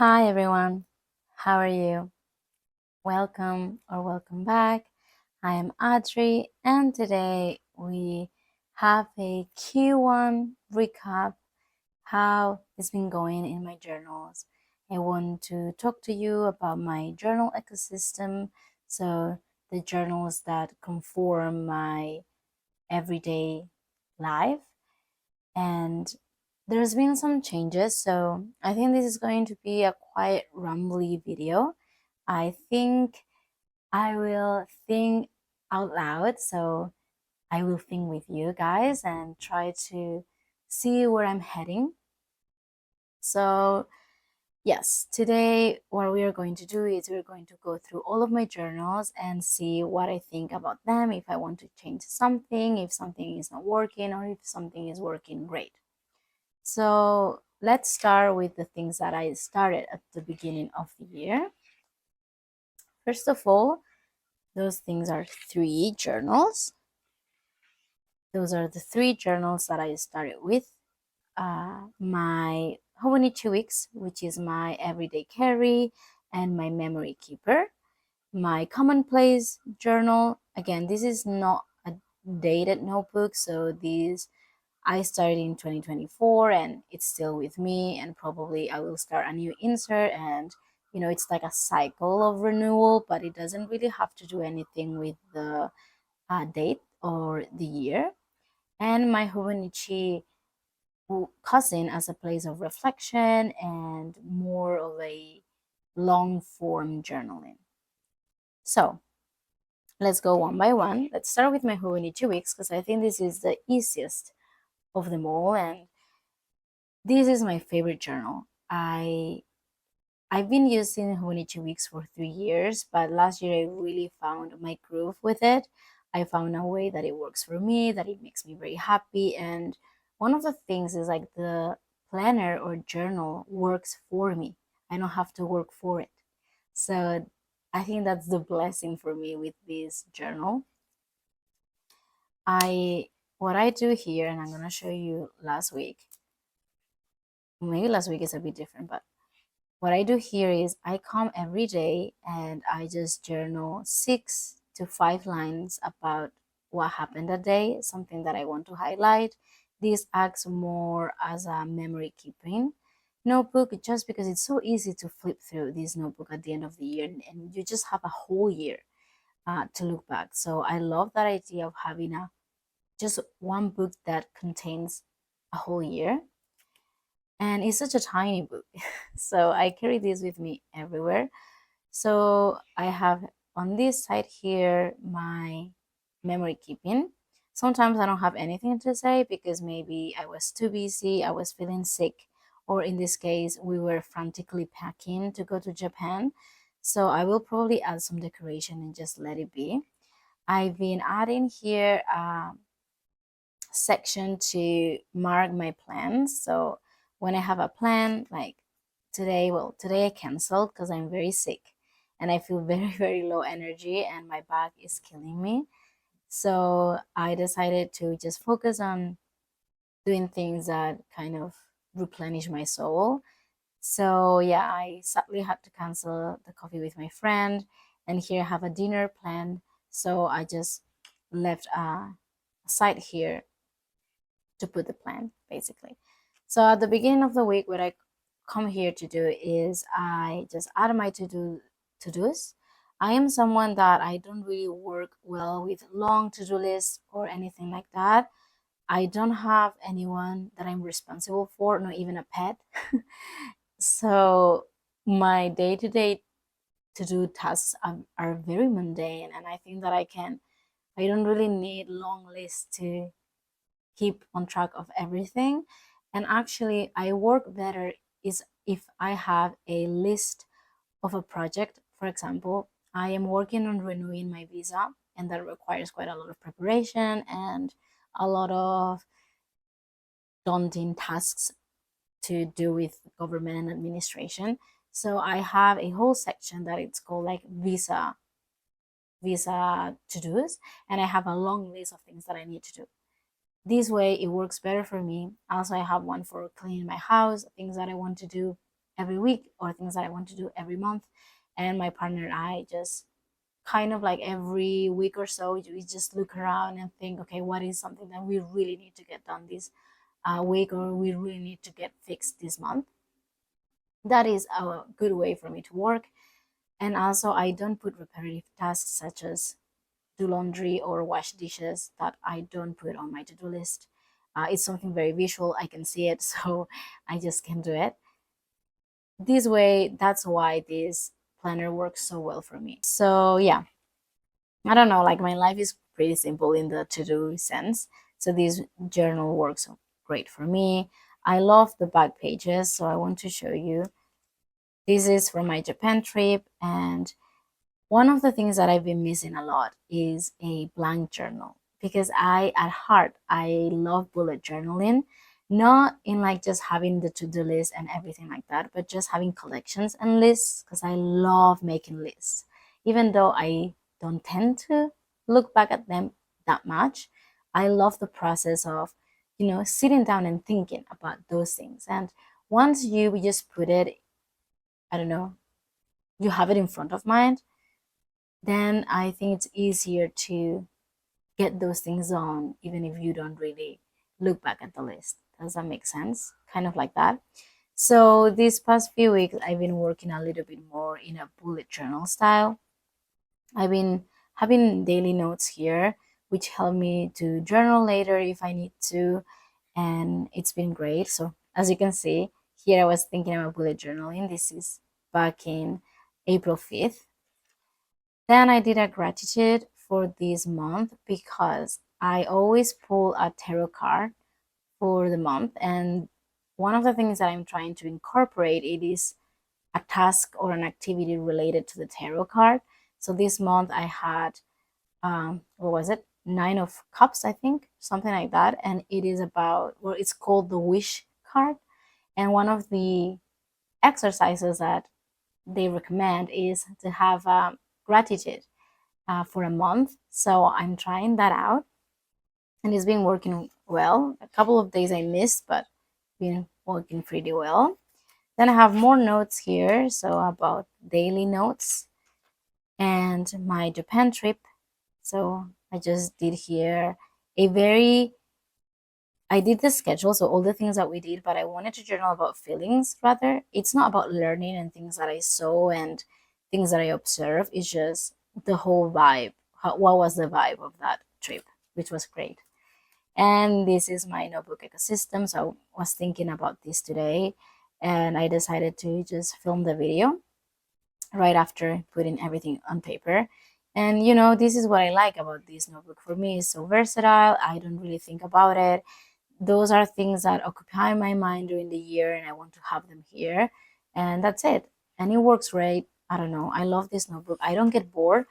Hi everyone, how are you? Welcome back. I am Audrey, and today we have a Q1 recap how it's been going in my journals. I want to talk to you about my journal ecosystem, so the journals that conform my everyday life, and there's been some changes, so I think this is going to be a quite rambly video. I think I will think out loud, so I will think with you guys and try to see where I'm heading. So yes, today what we are going to do is we're going to go through all of my journals and see what I think about them, if I want to change something, if something is not working, or if something is working great. So let's start with the things that I started at the beginning of the year. First of all, those things are 3 journals. Those are the 3 journals that I started with. My Hobonichi Weeks, which is my everyday carry and my memory keeper. My Commonplace journal. Again, this is not a dated notebook, so this I started in 2024 and it's still with me, and probably I will start a new insert, and it's like a cycle of renewal, but it doesn't really have to do anything with the date or the year. And my Hobonichi cousin as a place of reflection and more of a long form journaling. So let's go one by one. Let's start with my Hobonichi Weeks because I think this is the easiest of them all, and this is my favorite journal. I've been using Hobonichi Weeks for 3 years, but last year I really found my groove with it. I found a way that it works for me, that it makes me very happy. And one of the things is like the planner or journal works for me. I don't have to work for it. So I think that's the blessing for me with this journal. I what I do here, and I'm gonna show you last week. Maybe last week is a bit different, but what I do here is I come every day and I just journal 6 to 5 lines about what happened that day, something that I want to highlight. This acts more as a memory keeping notebook just because it's so easy to flip through this notebook at the end of the year, and you just have a whole year to look back. So I love that idea of having a just one book that contains a whole year, and it's such a tiny book. So I carry this with me everywhere. So I have on this side here my memory keeping. Sometimes I don't have anything to say because maybe I was too busy, I was feeling sick, or in this case we were frantically packing to go to Japan. So I will probably add some decoration and just let it be. I've been adding here section to mark my plans. So when I have a plan, like today I canceled because I'm very sick and I feel very, very low energy and my back is killing me. So I decided to just focus on doing things that kind of replenish my soul. So yeah, I sadly had to cancel the coffee with my friend, and here I have a dinner planned. So I just left a side here to put the plan basically. So at the beginning of the week, what I come here to do is I just add my to-dos. I am someone that I don't really work well with long to-do lists or anything like that. I don't have anyone that I'm responsible for, not even a pet. So my day-to-day to-do tasks are very mundane, and I think that I don't really need long lists to keep on track of everything. And actually, I work better is if I have a list of a project. For example, I am working on renewing my visa, and that requires quite a lot of preparation and a lot of daunting tasks to do with government and administration. So I have a whole section that it's called like visa to-dos, and I have a long list of things that I need to do. This way, it works better for me. Also, I have one for cleaning my house, things that I want to do. every week or things that I want to do every month. And my partner and I just kind of like every week or so, we just look around and think, okay, what is something that we really need to get done this week, or we really need to get fixed this month. That is a good way for me to work. And also, I don't put repetitive tasks such as do laundry or wash dishes that I don't put on my to-do list. It's something very visual. I can see it, so I just can do it. This way, that's why this planner works so well for me. So yeah, I don't know, like my life is pretty simple in the to-do sense. So this journal works great for me. I love the back pages, so I want to show you. This is from my Japan trip, and one of the things that I've been missing a lot is a blank journal, because at heart, I love bullet journaling, not in like just having the to-do list and everything like that, but just having collections and lists, because I love making lists. Even though I don't tend to look back at them that much, I love the process of, sitting down and thinking about those things. And once you just put it, I don't know, you have it in front of mind, then I think it's easier to get those things on, even if you don't really look back at the list. Does that make sense? Kind of like that. So these past few weeks, I've been working a little bit more in a bullet journal style. I've been having daily notes here, which help me to journal later if I need to, and it's been great. So as you can see, here I was thinking about bullet journaling. This is back in April 5th. Then I did a gratitude for this month because I always pull a tarot card for the month. And one of the things that I'm trying to incorporate, it is a task or an activity related to the tarot card. So this month I had, what was it? 9 of Cups, I think, something like that. And it is about, well, it's called the Wish card. And one of the exercises that they recommend is to have gratitude for a month. So I'm trying that out, and it's been working well. A couple of days I missed, but been working pretty well. Then I have more notes here, so about daily notes and my Japan trip. So I just did here a very I did the schedule, so all the things that we did, but I wanted to journal about feelings rather. It's not about learning and things that I saw and things that I observed. It's just the whole vibe. What was the vibe of that trip, which was great. And this is my notebook ecosystem. So I was thinking about this today, and I decided to just film the video right after putting everything on paper. And this is what I like about this notebook. For me, it's so versatile. I don't really think about it. Those are things that occupy my mind during the year, and I want to have them here. And that's it. And it works great. I don't know. I love this notebook. I don't get bored.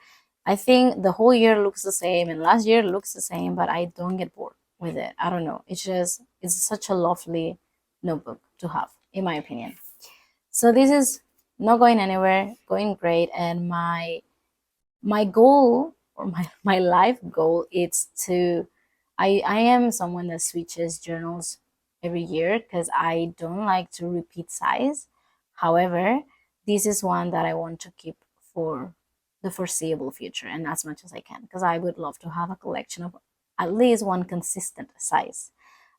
I think the whole year looks the same, and last year looks the same, but I don't get bored with it. I don't know. It's such a lovely notebook to have, in my opinion. So this is not going anywhere, going great. And my goal, or my life goal, is to I am someone that switches journals every year because I don't like to repeat size. However, this is one that I want to keep for the foreseeable future, and as much as I can, because I would love to have a collection of at least one consistent size,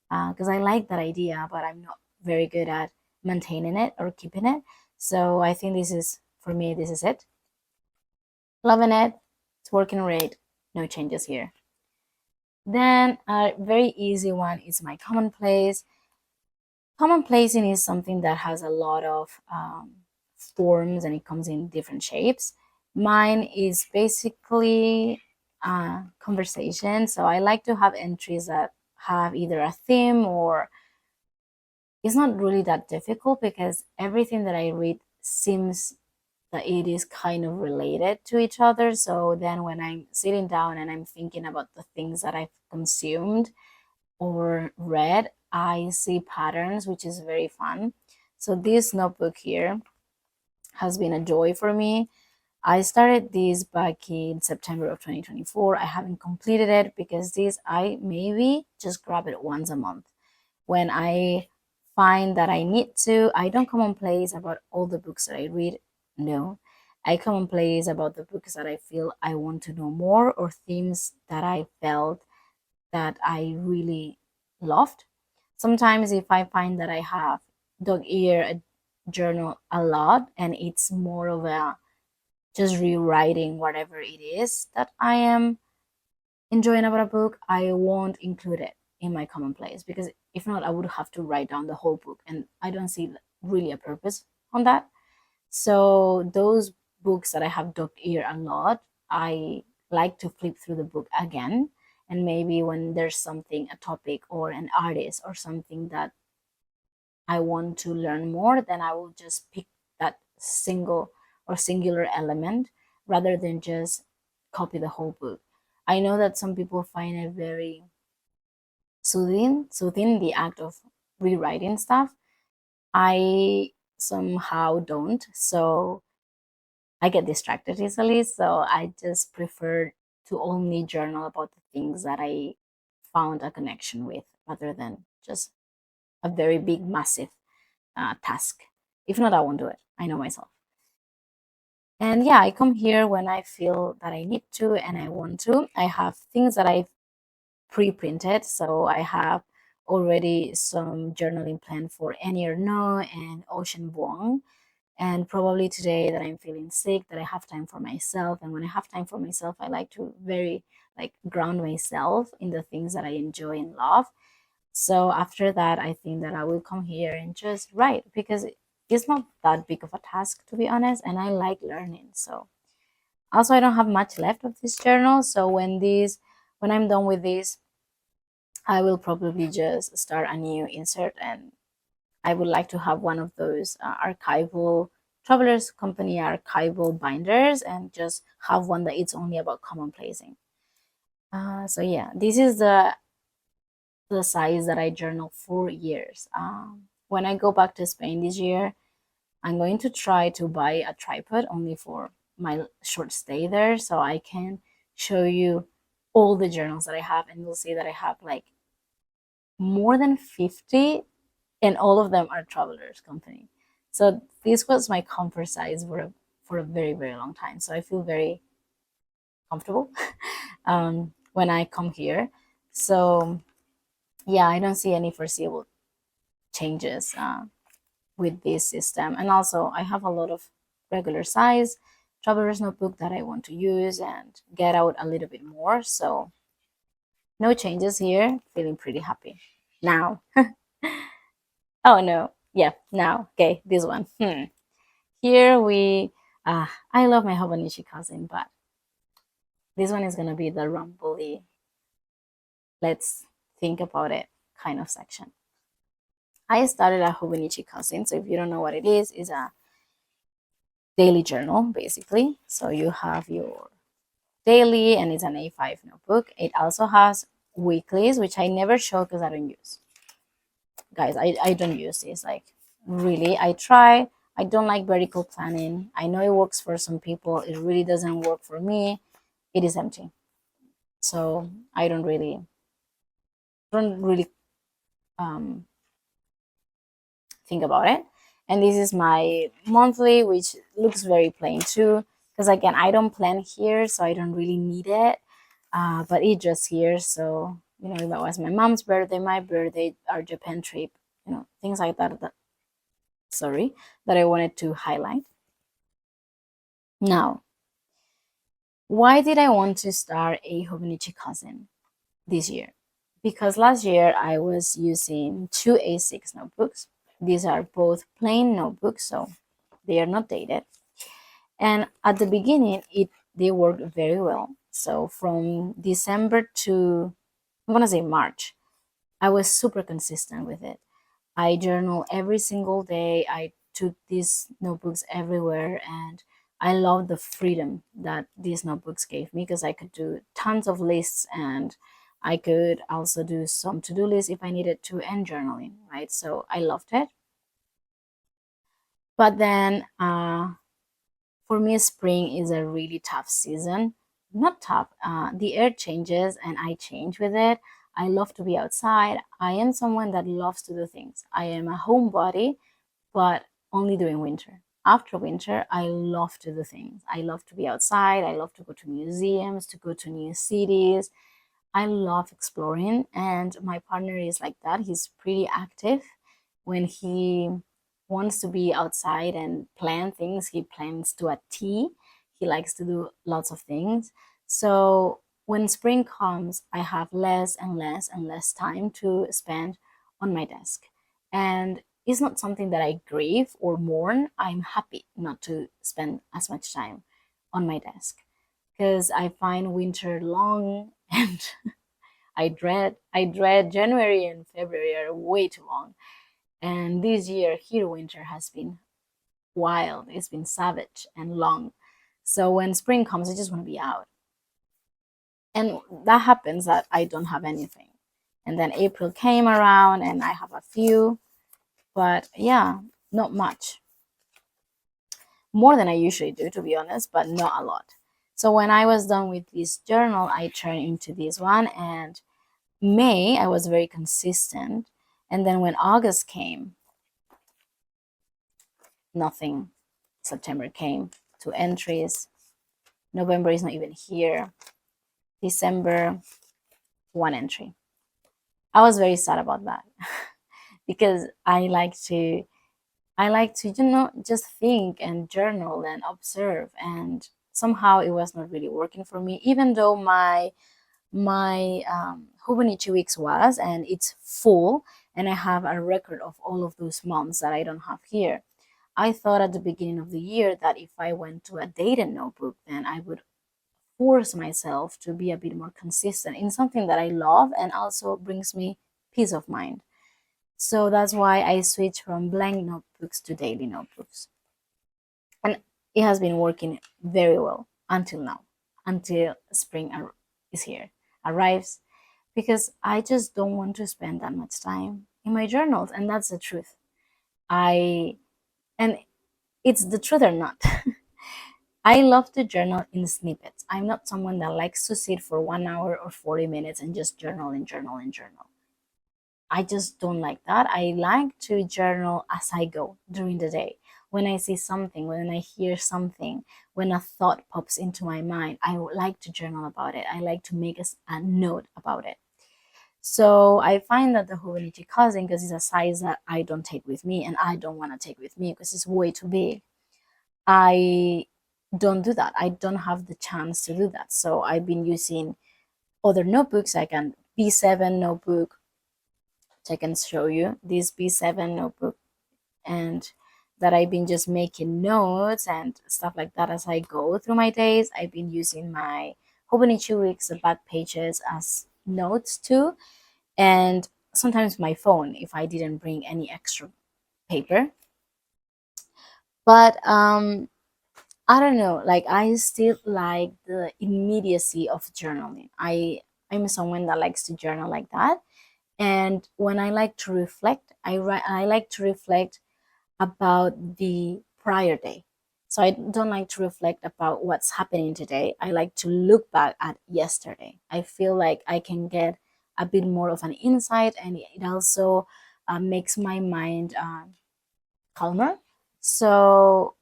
because I like that idea, but I'm not very good at maintaining it or keeping it. So I think this is, for me, this is it. Loving it. It's working great. No changes here. Then a very easy one is my Commonplace. Commonplacing is something that has a lot of forms, and it comes in different shapes. Mine is basically a conversation. So I like to have entries that have either a theme, or it's not really that difficult because everything that I read seems that it is kind of related to each other. So then when I'm sitting down and I'm thinking about the things that I've consumed or read, I see patterns, which is very fun. So this notebook here has been a joy for me. I started this back in September of 2024. I haven't completed it because this, I maybe just grab it once a month when I find that I need to, I don't commonplace about all the books that I read. No, I commonplace about the books that I feel I want to know more, or themes that I felt that I really loved. Sometimes if I find that I have dog ear a journal a lot and it's more of a just rewriting whatever it is that I am enjoying about a book, I won't include it in my commonplace, because if not, I would have to write down the whole book, and I don't see really a purpose on that. So those books that I have dog ear a lot, I like to flip through the book again, and maybe when there's something, a topic or an artist or something that I want to learn more, then I will just pick that single or singular element rather than just copy the whole book. I know that some people find it very soothing the act of rewriting stuff. I somehow don't. So I get distracted easily. So I just prefer to only journal about the things that I found a connection with rather than just a very big, massive task. If not, I won't do it. I know myself. And yeah, I come here when I feel that I need to and I want to. I have things that I've pre-printed, so I have already some journaling plan for any or no and Ocean Vuong. And probably today that I'm feeling sick, that I have time for myself. And when I have time for myself, I like to very like ground myself in the things that I enjoy and love. So after that, I think that I will come here and just write, because it's not that big of a task, to be honest, and I like learning. So also, I don't have much left of this journal. So when I'm done with this, I will probably just start a new insert, and I would like to have one of those archival Travelers Company archival binders, and just have one that it's only about commonplacing. So yeah, this is the size that I journal for years. When I go back to Spain this year, I'm going to try to buy a tripod only for my short stay there, so I can show you all the journals that I have, and you'll see that I have like more than 50, and all of them are Travelers Company. So this was my comfort size for a very, very long time. So I feel very comfortable when I come here. So yeah, I don't see any foreseeable changes with this system. And also, I have a lot of regular size traveler's notebook that I want to use and get out a little bit more. So no changes here. Feeling pretty happy now. Oh no, yeah, now. Okay, this one. Here we. I love my Hobonichi cousin, but this one is gonna be the rumbly. Let's think about it kind of section. I started a Hobonichi cousin. So if you don't know what it is a daily journal basically. So you have your daily, and it's an A5 notebook. It also has weeklies, which I never show because I don't use. Guys, I don't use this. Like, really, I try. I don't like vertical planning. I know it works for some people. It really doesn't work for me. It is empty. So I don't really um, think about it. And this is my monthly, which looks very plain too, because again, I don't plan here, so I don't really need it. But it just here, so if that was my mom's birthday, my birthday, our Japan trip, things like that. Sorry, that I wanted to highlight. Now, why did I want to start a Hobonichi cousin this year? Because last year I was using two A6 notebooks. These are both plain notebooks, so they are not dated. And at the beginning, they worked very well. So from December to, I'm gonna say March, I was super consistent with it. I journal every single day. I took these notebooks everywhere, and I love the freedom that these notebooks gave me, because I could do tons of lists, and I could also do some to-do lists if I needed to, and journaling, right? So I loved it. But then for me, spring is a really tough season. Not tough. The air changes and I change with it. I love to be outside. I am someone that loves to do things. I am a homebody, but only during winter. After winter, I love to do things. I love to be outside. I love to go to museums, to go to new cities. I love exploring, and my partner is like that. He's pretty active. When he wants to be outside and plan things, he plans to a T. He likes to do lots of things. So when spring comes, I have less and less and less time to spend on my desk. And it's not something that I grieve or mourn. I'm happy not to spend as much time on my desk because I find winter long and I dread January and February are way too long. And this year here winter has been wild. It's been savage and long. So when spring comes, I just want to be out. And that happens that I don't have anything. And then April came around and I have a few, but yeah, not much. More than I usually do, to be honest, but not a lot. So when I was done with this journal, I turned into this one, and May, I was very consistent. And then when August came, nothing. September came, 2 entries. November is not even here. December, 1 entry. I was very sad about that because I like to just think and journal and observe, and somehow it was not really working for me, even though my Hobonichi weeks was, and it's full, and I have a record of all of those months that I don't have here. I thought at the beginning of the year that if I went to a dated notebook, then I would force myself to be a bit more consistent in something that I love and also brings me peace of mind. So that's why I switched from blank notebooks to daily notebooks. And it has been working very well until now, until spring is here, arrives, because I just don't want to spend that much time in my journals. And that's the truth. And it's the truth or not. I love to journal in snippets. I'm not someone that likes to sit for 1 hour or 40 minutes and just journal and journal and journal. I just don't like that. I like to journal as I go during the day. When I see something, when I hear something, when a thought pops into my mind, I would like to journal about it. I like to make a note about it. So I find that the Hobonichi cousin, because it's a size that I don't take with me and I don't want to take with me because it's way too big, I don't do that. I don't have the chance to do that. So I've been using other notebooks, like an B7 notebook, which I can show you, this B7 notebook, and that I've been just making notes and stuff like that as I go through my days. I've been using my Hobonichi weeks, the back pages, as notes too, and sometimes my phone if I didn't bring any extra paper. But I don't know, like I still like the immediacy of journaling. I'm someone that likes to journal like that. And when I like to reflect, I like to reflect about the prior day. So I don't like to reflect about what's happening today. I like to look back at yesterday. I feel like I can get a bit more of an insight, and it also makes my mind calmer. So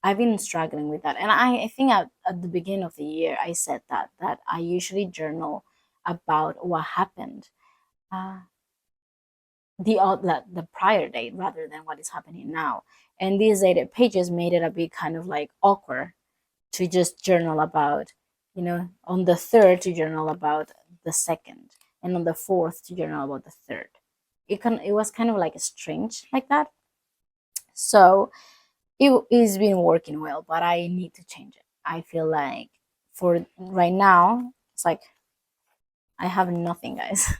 I've been struggling with that. And I think at the beginning of the year, I said that I usually journal about what happened uh, the prior date rather than what is happening now. And these dated pages made it a bit kind of like awkward to just journal about, on the third to journal about the second, and on the fourth to journal about the third. It was kind of like strange like that. So it's been working well, but I need to change it. I feel like for right now, it's like I have nothing, guys.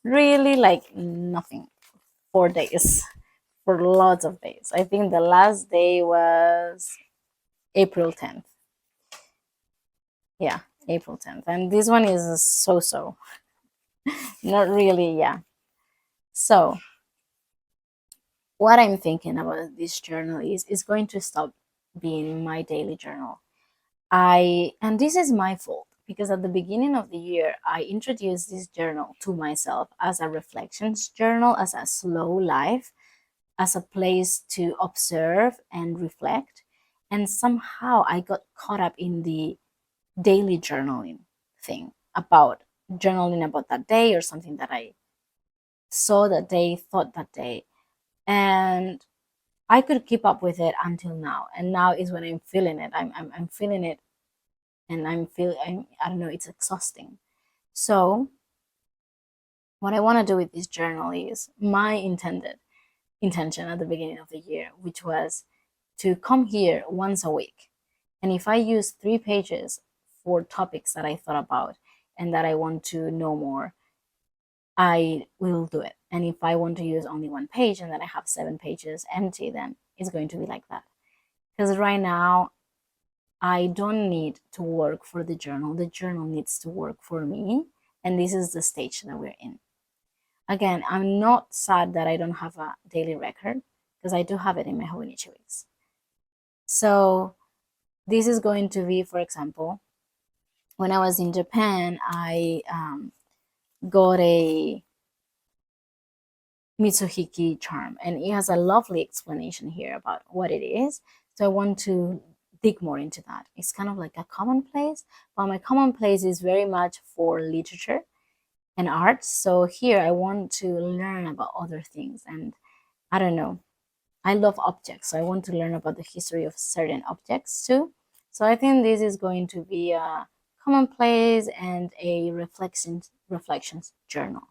Really, like nothing. 4 days, for lots of days. I think the last day was April 10th. Yeah, April 10th. And this one is so. Not really, yeah. So, what I'm thinking about this journal is going to stop being my daily journal. And this is my fault because at the beginning of the year, I introduced this journal to myself as a reflections journal, as a slow life, as a place to observe and reflect. And somehow I got caught up in the daily journaling thing, about journaling about that day or something that I saw that day, thought that day. And I could keep up with it until now. And now is when I'm feeling it. I'm feeling it, and I don't know, it's exhausting. So what I want to do with this journal is my intended intention at the beginning of the year, which was to come here once a week. And if I use 3 pages for topics that I thought about and that I want to know more, I will do it. And if I want to use only 1 page and then I have 7 pages empty, then it's going to be like that. Because right now, I don't need to work for the journal. The journal needs to work for me. And this is the stage that we're in. Again, I'm not sad that I don't have a daily record, because I do have it in my Hobonichi weeks. So this is going to be, for example, when I was in Japan, I got a Mitsuhiki charm, and it has a lovely explanation here about what it is. So I want to dig more into that. It's kind of like a commonplace, but my commonplace is very much for literature and art. So here I want to learn about other things, and I don't know, I love objects, so I want to learn about the history of certain objects too. So I think this is going to be a commonplace and a reflections journal.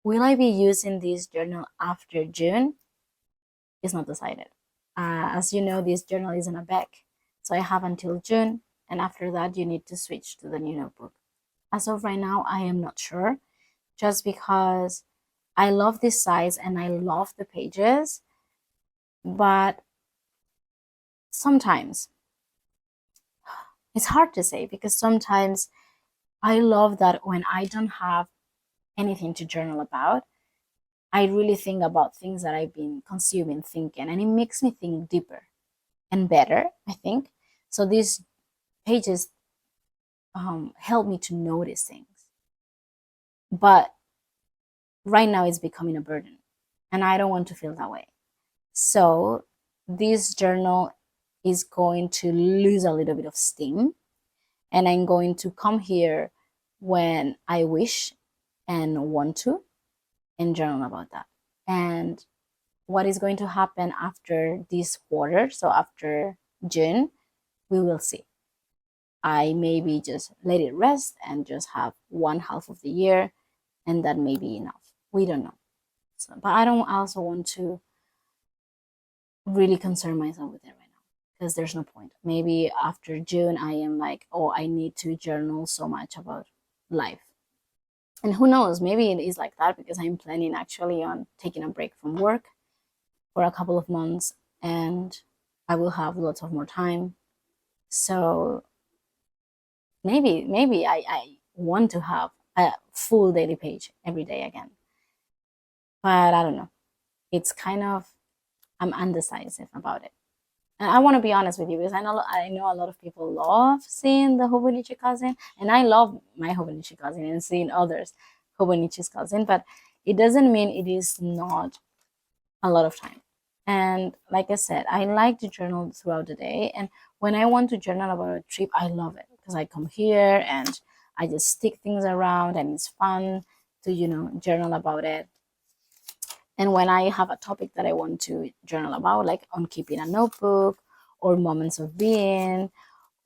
Will I be using this journal after June? It's not decided. As you know, this journal is in a bag, so I have until June, and after that you need to switch to the new notebook. As of right now, I am not sure, just because I love this size and I love the pages, but sometimes it's hard to say, because sometimes I love that when I don't have anything to journal about, I really think about things that I've been consuming, thinking, and it makes me think deeper and better, I think. So these pages help me to notice things. But right now it's becoming a burden, and I don't want to feel that way. So this journal is going to lose a little bit of steam, and I'm going to come here when I wish and want to, and journal about that. And what is going to happen after this quarter, so after June, we will see. I maybe just let it rest and just have 1/2 of the year, and that may be enough. We don't know. So, but I don't also want to really concern myself with it right now, because there's no point. Maybe after June, I am like, oh, I need to journal so much about life. And who knows, maybe it is like that because I'm planning actually on taking a break from work for a couple of months, and I will have lots of more time. So maybe I want to have a full daily page every day again. But I don't know. It's kind of, I'm undecisive about it. And I want to be honest with you, because I know a lot of people love seeing the Hobonichi cousin, and I love my Hobonichi cousin and seeing others Hobonichi's cousin, but it doesn't mean it is not a lot of time. And like I said, I like to journal throughout the day, and when I want to journal about a trip, I love it, because I come here and I just stick things around, and it's fun to, journal about it. And when I have a topic that I want to journal about, like on keeping a notebook or moments of being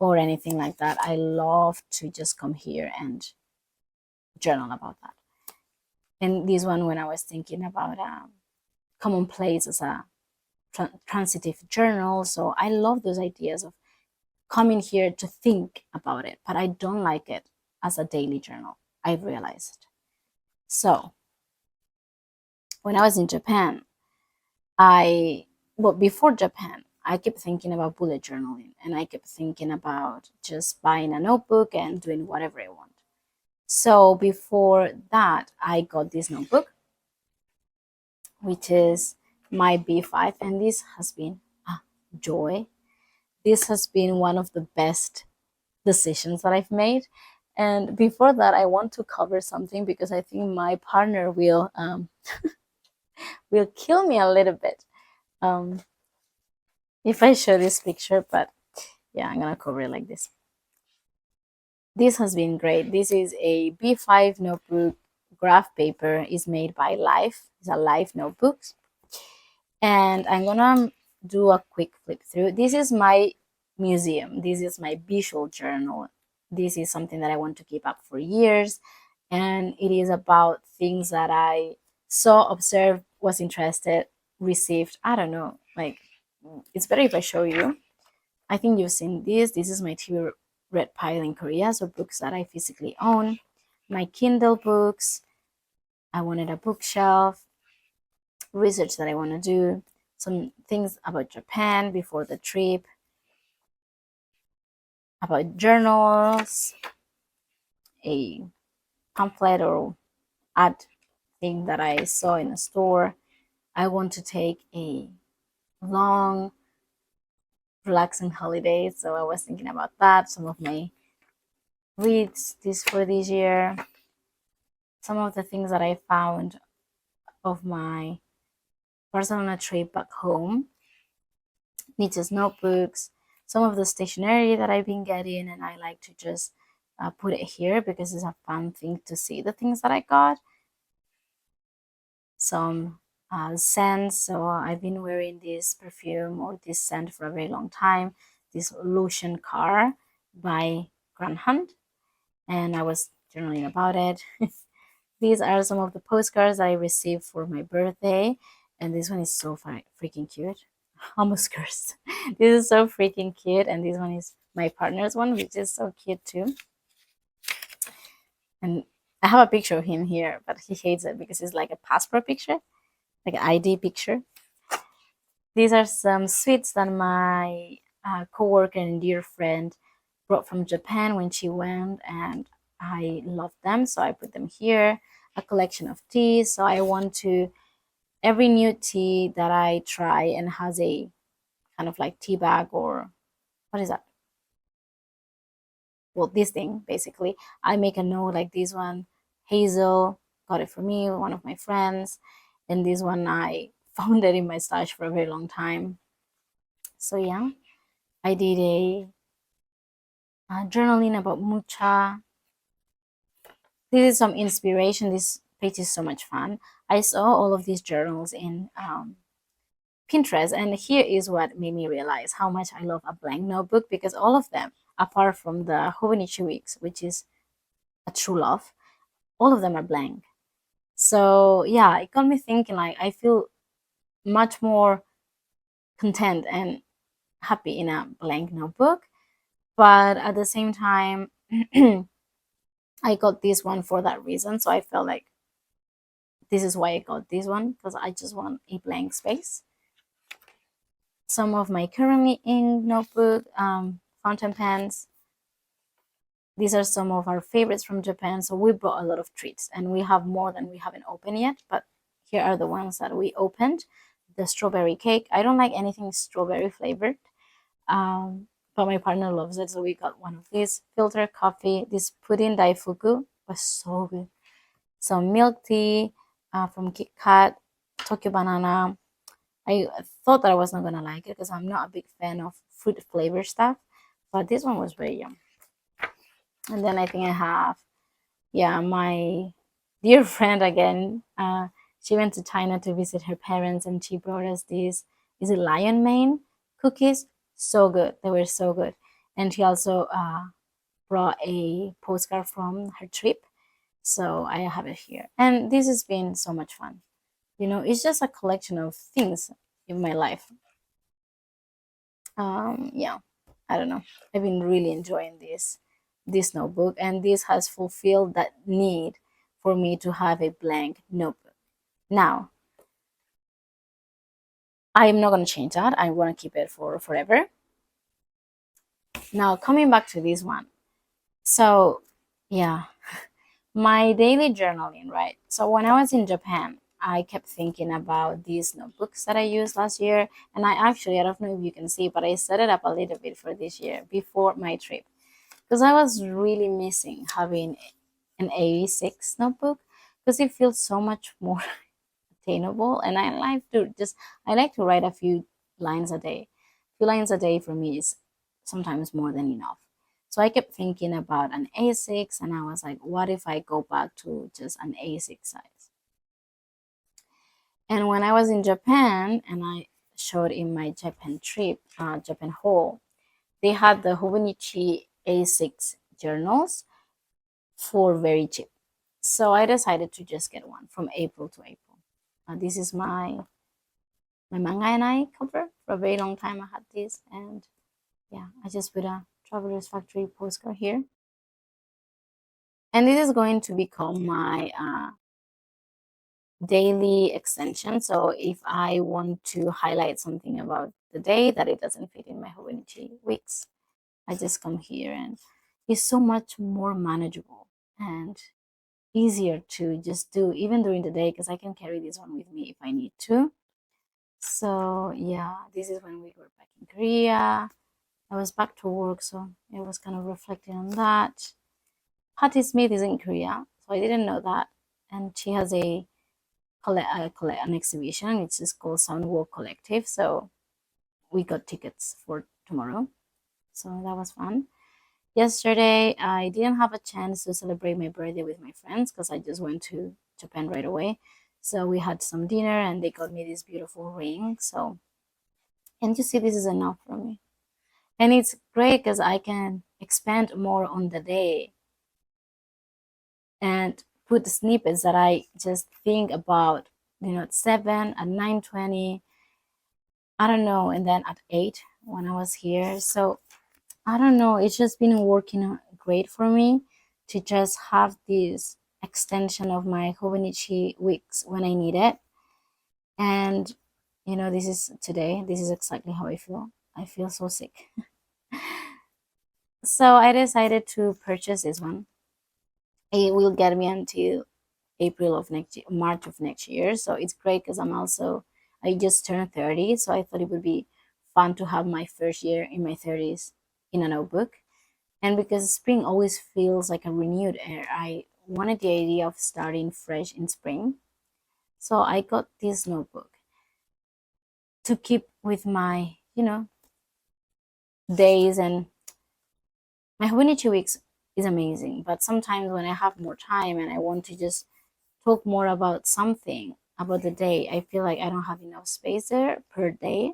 or anything like that, I love to just come here and journal about that. And this one, when I was thinking about Commonplace as a transitive journal, so I love those ideas of coming here to think about it, but I don't like it as a daily journal, I've realized. So when I was in Japan, before Japan, I kept thinking about bullet journaling, and I kept thinking about just buying a notebook and doing whatever I want. So before that, I got this notebook, which is my B5, and this has been a joy. This has been one of the best decisions that I've made. And before that, I want to cover something because I think my partner will kill me a little bit um, if I show this picture. But yeah, I'm gonna cover it like this. This has been great. This is a B5 notebook graph paper. Is made by Life. It's a Life notebook, and I'm gonna do a quick flip through. This is my museum. This is my visual journal. This is something that I want to keep up for years, and it is about things that I saw, observed, was interested, received. I don't know. Like, it's better if I show you. I think you've seen this. This is my TV red pile in Korea, so books that I physically own. My Kindle books. I wanted a bookshelf. Research that I want to do. Some things about Japan before the trip. About journals. A pamphlet or ad thing that I saw in a store. I want to take a long, relaxing holiday, so I was thinking about that. Some of my reads this for this year. Some of the things that I found of my Barcelona trip back home. Nietzsche's notebooks, some of the stationery that I've been getting, and I like to just put it here because it's a fun thing to see the things that I got. Some scents, so I've been wearing this perfume or this scent for a very long time. This Lotion Car by Grand Hunt, and I was journaling about it. These are some of the postcards that I received for my birthday, and this one is so freaking cute. Almost cursed. This is so freaking cute, and this one is my partner's one, which is so cute too. And I have a picture of him here, but he hates it because it's like a passport picture, like an ID picture. These are some sweets that my coworker and dear friend brought from Japan when she went, and I love them, so I put them here. A collection of teas, so I want to every new tea that I try and has a kind of like tea bag or what is that? Well, this thing basically. I make a note like this one, Hazel got it for me, one of my friends, and this one I found it in my stash for a very long time. So yeah, I did a journaling about mucha. This is some inspiration. This page is so much fun. I saw all of these journals in Pinterest, and here is what made me realize how much I love a blank notebook because all of them, apart from the Hobonichi weeks, which is a true love, all of them are blank. So yeah, it got me thinking. Like I feel much more content and happy in a blank notebook, but at the same time, I got this one for that reason. So I felt like this is why I got this one because I just want a blank space. Some of my currently ink notebook, fountain pens. These are some of our favorites from Japan. So we brought a lot of treats and we have more than we haven't opened yet. But here are the ones that we opened. The strawberry cake. I don't like anything strawberry flavored. But my partner loves it. So we got one of these. Filter coffee. This pudding daifuku was so good. Some milk tea from Kit Kat. Tokyo banana. I thought that I was not gonna like it because I'm not a big fan of fruit flavor stuff, but this one was very yum. And then I think I have, yeah, my dear friend again. She went to China to visit her parents, and she brought us these. Is it lion mane cookies? So good. They were so good. And she also brought a postcard from her trip, so I have it here. And this has been so much fun. You know, it's just a collection of things in my life. Yeah, I don't know. I've been really enjoying this notebook, and this has fulfilled that need for me to have a blank notebook. Now, I'm not gonna change that. I want to keep it for forever. Now, coming back to this one. So, yeah, my daily journaling, right? So when I was in Japan, I kept thinking about these notebooks that I used last year, and I don't know if you can see, but I set it up a little bit for this year before my trip because I was really missing having an A6 notebook because it feels so much more attainable. And I like to write a few lines a day. A few lines a day for me is sometimes more than enough. So I kept thinking about an A6, and I was like, what if I go back to just an A6 size? And when I was in Japan, and I showed in my Japan trip, Japan haul, they had the Hobonichi A6 journals for very cheap. So I decided to just get one from April to April. This is my manga and I cover. For a very long time I had this, and yeah, I just put a Traveler's Factory postcard here. And this is going to become my daily extension. So if I want to highlight something about the day that it doesn't fit in my Hobonichi weeks, I just come here, and it's so much more manageable and easier to just do even during the day because I can carry this one with me if I need to. So yeah, this is when we were back in Korea. I was back to work, so it was kind of reflecting on that. Patty Smith is in Korea, so I didn't know that, and she has an exhibition. It's just called Soundwalk Collective. So we got tickets for tomorrow, so that was fun. Yesterday, I didn't have a chance to celebrate my birthday with my friends because I just went to Japan right away. So we had some dinner, and they got me this beautiful ring. So, and you see, this is enough for me. And it's great because I can expand more on the day and put the snippets that I just think about, at 7, at 9:20, I don't know, and then at 8 when I was here. So I don't know, it's just been working great for me to just have this extension of my Hobonichi weeks when I need it. And this is today, this is exactly how I feel. I feel so sick. So I decided to purchase this one. It will get me until April of next year, March of next year. So it's great because I just turned 30. So I thought it would be fun to have my first year in my 30s in a notebook. And because spring always feels like a renewed air, I wanted the idea of starting fresh in spring. So I got this notebook to keep with my, days. And my Hobonichi weeks is amazing. But sometimes when I have more time and I want to just talk more about something about the day, I feel like I don't have enough space there per day.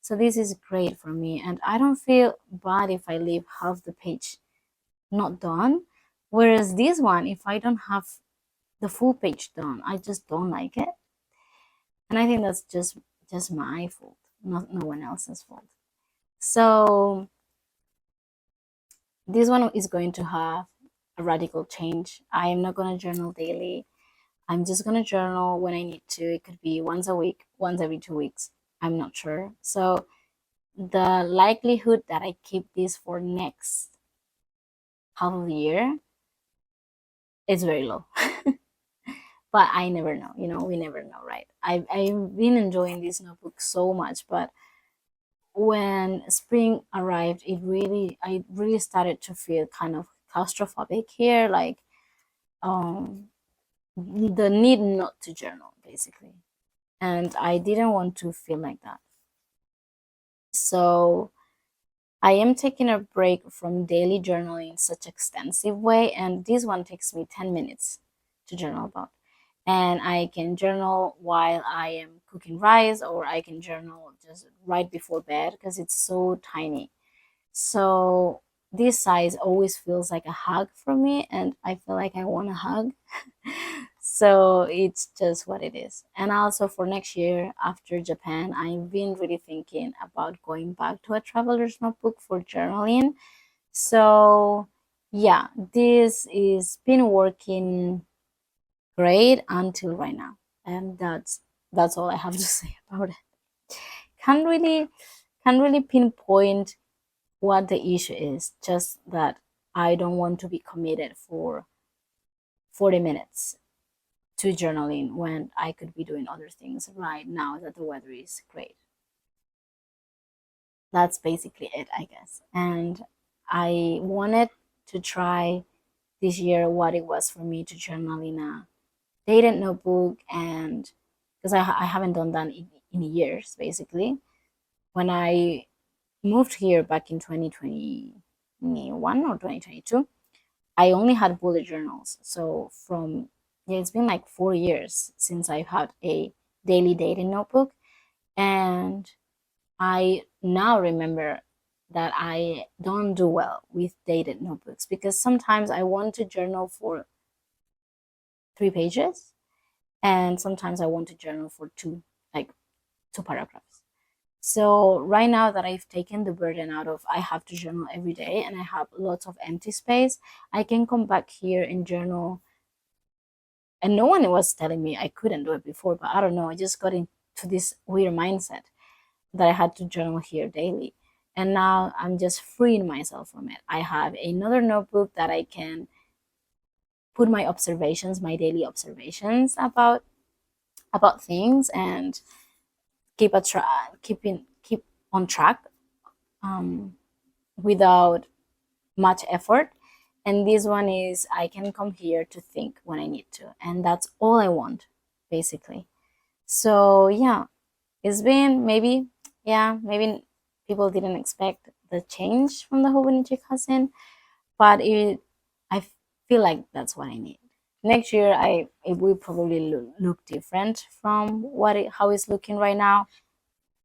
So this is great for me. And I don't feel bad if I leave half the page not done. Whereas this one, if I don't have the full page done, I just don't like it. And I think that's just my fault, not no one else's fault. So this one is going to have a radical change. I am not going to journal daily. I'm just going to journal when I need to. It could be once a week, once every 2 weeks. I'm not sure. So the likelihood that I keep this for next half of the year is very low. But I never know. We never know, right? I've been enjoying this notebook so much, but when spring arrived, I really started to feel kind of claustrophobic here, like um the need not to journal, basically. And I didn't want to feel like that. So I am taking a break from daily journaling in such extensive way, and this one takes me 10 minutes to journal about. And I can journal while I am cooking rice, or I can journal just right before bed because it's so tiny. So this size always feels like a hug for me, and I feel like I want a hug. So it's just what it is. And also for next year after Japan, I've been really thinking about going back to a traveler's notebook for journaling. So yeah, this is been working great until right now. And that's all I have to say about it. Can't really can't really pinpoint what the issue is, just that I don't want to be committed for 40 minutes to journaling when I could be doing other things right now that the weather is great. That's basically it, I guess. And I wanted to try this year what it was for me to journal in a dated notebook, and because I haven't done that in years basically. When I moved here back in 2021 or 2022, I only had bullet journals. So from, yeah, it's been like 4 years since I've had a daily dating notebook. And I now remember that I don't do well with dated notebooks because sometimes I want to journal for 3 pages, and sometimes I want to journal for like two paragraphs. So right now that I've taken the burden out of I have to journal every day and I have lots of empty space, I can come back here and journal. And no one was telling me I couldn't do it before, but I don't know. I just got into this weird mindset that I had to journal here daily. And now I'm just freeing myself from it. I have another notebook that I can put my observations, my daily observations about things, and keep keep on track, um, without much effort. And this one is I can come here to think when I need to, and that's all I want basically. So yeah, it's been maybe, yeah, maybe people didn't expect the change from the Hobonichi cousin, but I feel like that's what I need. Next year, it will probably look different from how it's looking right now.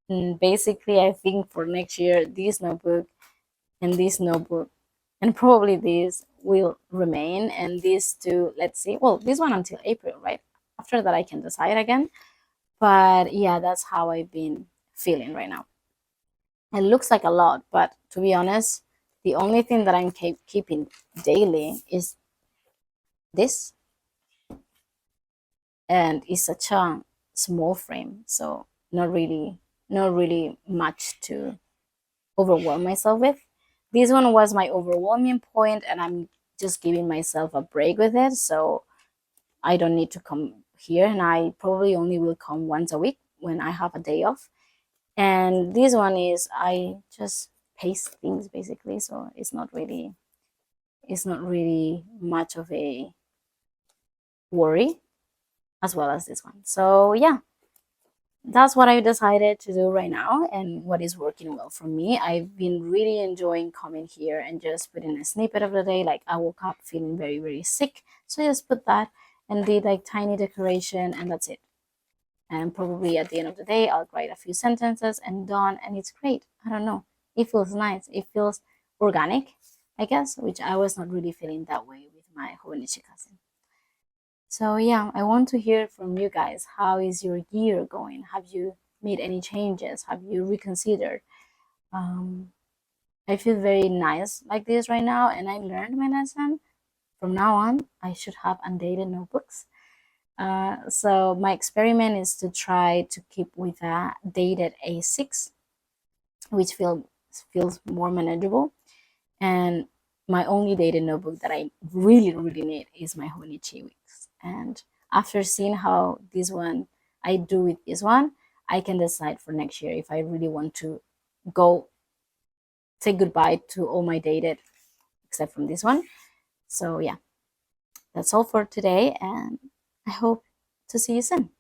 And basically, I think for next year, this notebook, and probably this will remain, and these two, let's see. Well, this one until April, right? After that, I can decide again. But yeah, that's how I've been feeling right now. It looks like a lot, but to be honest, the only thing that I'm keeping daily is this, and it's such a small frame, so not really much to overwhelm myself with. This one was my overwhelming point, and I'm just giving myself a break with it, so I don't need to come here, and I probably only will come once a week when I have a day off. And this one is I just paste things basically, so it's not really much of a worry, as well as this one. So yeah, that's what I decided to do right now and what is working well for me. I've been really enjoying coming here and just putting a snippet of the day. Like I woke up feeling very, very sick. So I just put that and did like tiny decoration, and that's it. And probably at the end of the day, I'll write a few sentences and done, and it's great. I don't know. It feels nice. It feels organic, I guess, which I was not really feeling that way with my Hobonichi cousin. So yeah, I want to hear from you guys. How is your year going? Have you made any changes? Have you reconsidered? Um, I feel very nice like this right now, and I learned my lesson. From now on, I should have undated notebooks. So my experiment is to try to keep with a dated A6, which feels more manageable. And my only dated notebook that I really, really need is my Honichi Weeks. And after seeing how I do with this one, I can decide for next year if I really want to go say goodbye to all my dated except from this one. So yeah, that's all for today, and I hope to see you soon.